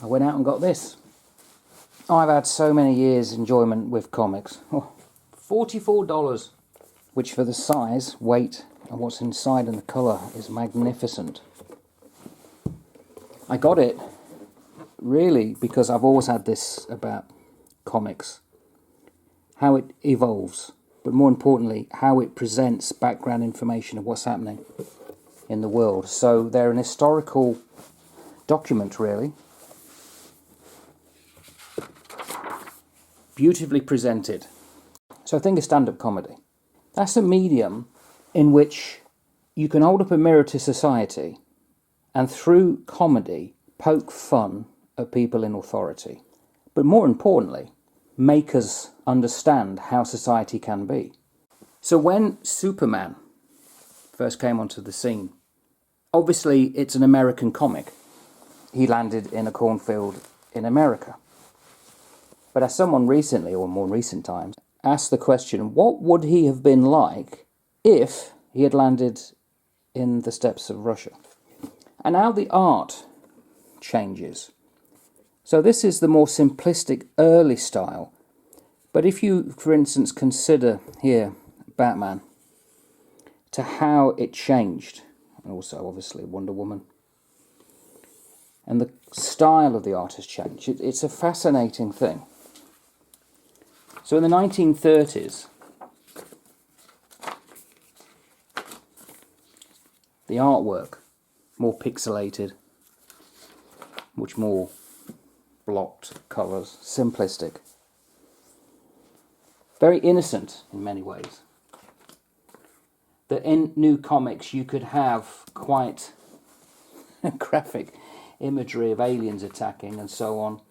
I went out and got this. I've had so many years' enjoyment with comics. Oh, $44, which for the size, weight, and what's inside and the colour is magnificent. I got it really because I've always had this about comics, how it evolves, but more importantly, how it presents background information of what's happening in the world. So they're an historical document, really, beautifully presented. So think of stand-up comedy. That's a medium in which you can hold up a mirror to society and through comedy poke fun at people in authority. But more importantly, make us understand how society can be. So when Superman first came onto the scene, obviously it's an American comic. He landed in a cornfield in America. But as someone recently, or more recent times, asked the question, what would he have been like if he had landed in the steppes of Russia? And how the art changes. So this is the more simplistic early style. But if you, for instance, consider here Batman, to how it changed, and also obviously Wonder Woman, and the style of the art has changed. It's a fascinating thing. So in the 1930s, the artwork, more pixelated, much more blocked colours, simplistic. Very innocent in many ways. That in new comics you could have quite graphic imagery of aliens attacking and so on.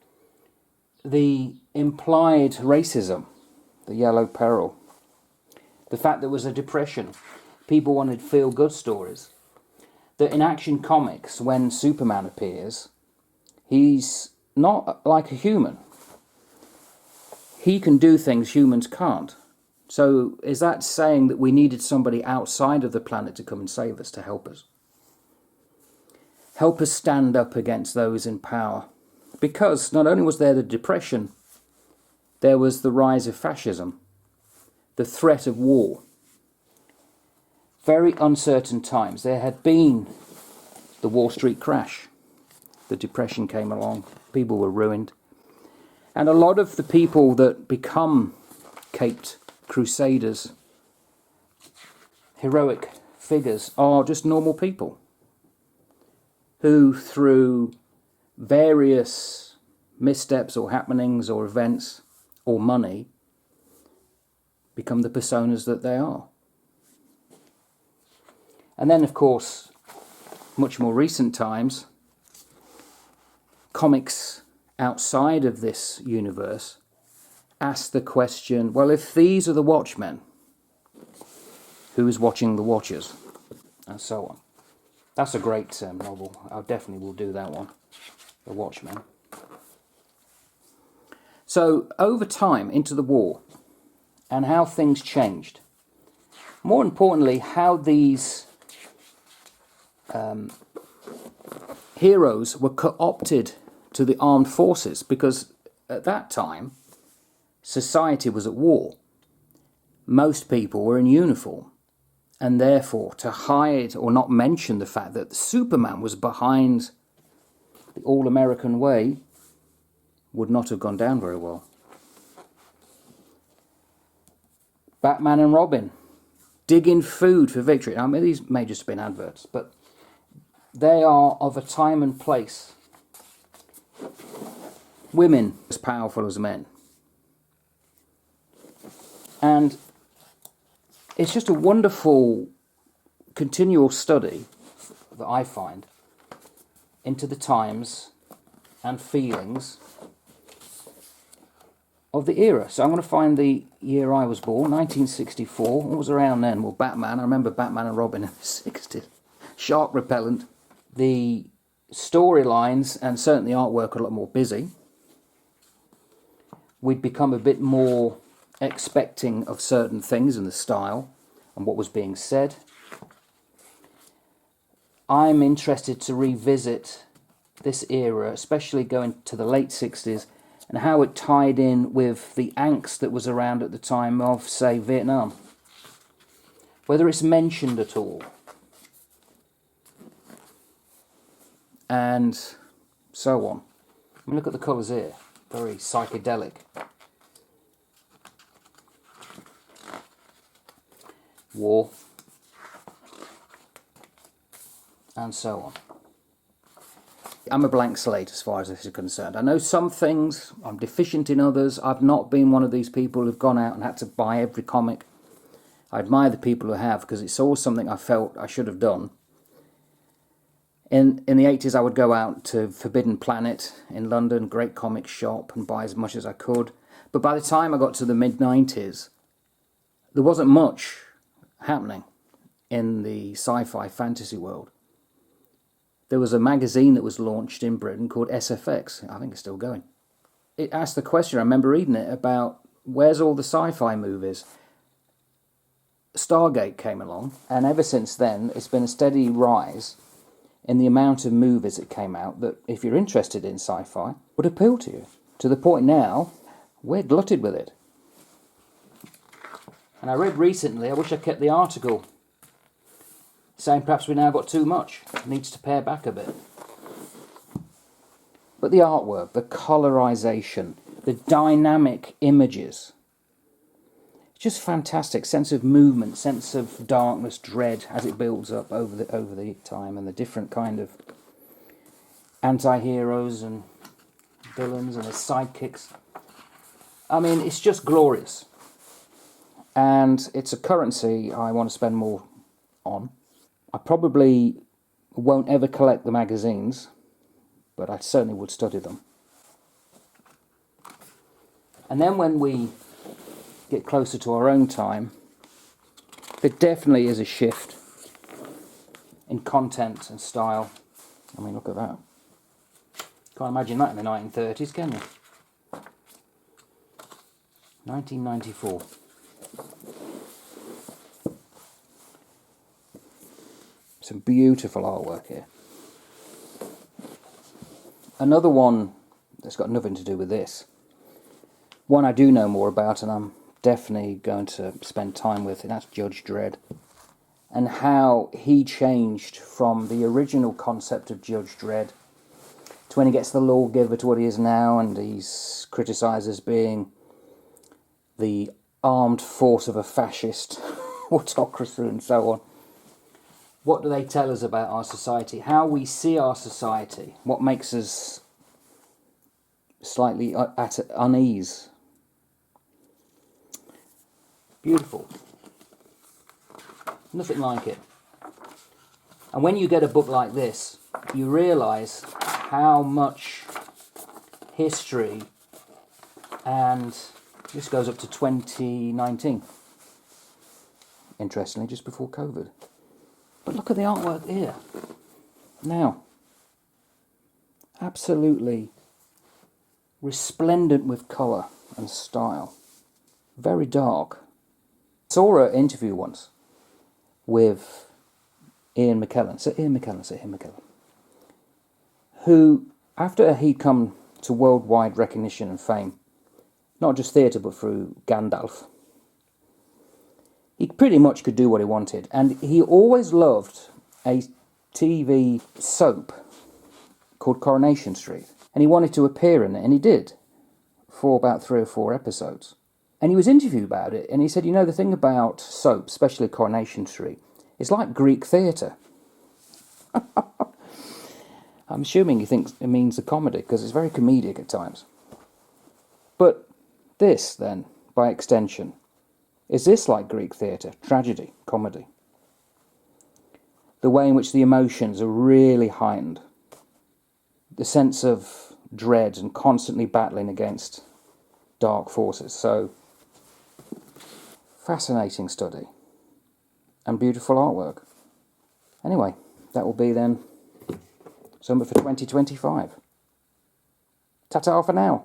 The implied racism, the yellow peril, the fact there was a depression, people wanted feel-good stories. That in Action Comics, when Superman appears, he's not like a human. He can do things humans can't. So is that saying that we needed somebody outside of the planet to come and save us, to help us? Help us stand up against those in power. Because not only was there the depression, there was the rise of fascism, the threat of war. Very uncertain times. There had been the Wall Street crash. The depression came along. People were ruined. And a lot of the people that become caped crusaders, heroic figures, are just normal people who, through various missteps or happenings or events or money, become the personas that they are. And then, of course, much more recent times, comics outside of this universe ask the question, well, if these are the Watchmen, who is watching the Watchers? And so on. That's a great novel. I definitely will do that one, The Watchmen. So, over time, into the war, and how things changed. More importantly, how these heroes were co-opted to the armed forces, because at that time, society was at war. Most people were in uniform, and therefore to hide or not mention the fact that Superman was behind the all-American way would not have gone down very well. Batman and Robin, digging food for victory. I mean, these may just have been adverts, but they are of a time and place. Women as powerful as men. And it's just a wonderful continual study that I find into the times and feelings of the era. So I'm going to find the year I was born, 1964. What was around then? Well, Batman. I remember Batman and Robin in the 60s. Shark repellent. The storylines and certainly the artwork are a lot more busy. We'd become a bit more expecting of certain things in the style and what was being said. I'm interested to revisit this era, especially going to the late 60s, and how it tied in with the angst that was around at the time of, say, Vietnam. Whether it's mentioned at all. And so on. I mean, look at the colours here. Very psychedelic. War. And so on. I'm a blank slate as far as this is concerned. I know some things, I'm deficient in others. I've not been one of these people who've gone out and had to buy every comic. I admire the people who have, because it's always something I felt I should have done. In the 80s, I would go out to Forbidden Planet in London, great comic shop, and buy as much as I could. But by the time I got to the mid-90s, there wasn't much happening in the sci-fi fantasy world. There was a magazine that was launched in Britain called SFX. I think it's still going. It asked the question, I remember reading it, about where's all the sci-fi movies? Stargate came along, and ever since then, it's been a steady rise in the amount of movies that came out that, if you're interested in sci-fi, would appeal to you. To the point now, we're glutted with it. And I read recently, I wish I kept the article, saying perhaps we now got too much. It needs to pare back a bit. But the artwork, the colorization, the dynamic images, just fantastic. Sense of movement, sense of darkness, dread as it builds up over the time, and the different kind of anti-heroes and villains and their sidekicks. I mean, it's just glorious. And it's a currency I want to spend more on. I probably won't ever collect the magazines, but I certainly would study them. And then when we get closer to our own time, there definitely is a shift in content and style. I mean, look at that. Can't imagine that in the 1930s, can you? 1994. Some beautiful artwork here. Another one that's got nothing to do with this. One I do know more about, and I'm definitely going to spend time with, and that's Judge Dredd. And how he changed from the original concept of Judge Dredd to when he gets the lawgiver to what he is now, and he's criticised as being the armed force of a fascist autocracy and so on. What do they tell us about our society? How we see our society? What makes us slightly at unease? Beautiful. Nothing like it. And when you get a book like this, you realise how much history, and this goes up to 2019. Interestingly, just before COVID. But look at the artwork here. Now, absolutely resplendent with colour and style. Very dark. I saw an interview once with Ian McKellen, who, after he'd come to worldwide recognition and fame, not just theatre but through Gandalf, he pretty much could do what he wanted. And he always loved a TV soap called Coronation Street. And he wanted to appear in it, and he did, for about 3 or 4 episodes. And he was interviewed about it, and he said, you know, the thing about soap, especially Coronation Street, it's like Greek theatre. I'm assuming he thinks it means the comedy, because it's very comedic at times. But this, then, by extension, is this like Greek theatre? Tragedy, comedy? The way in which the emotions are really heightened. The sense of dread and constantly battling against dark forces. So, fascinating study. And beautiful artwork. Anyway, that will be then something for 2025. Ta-ta for now.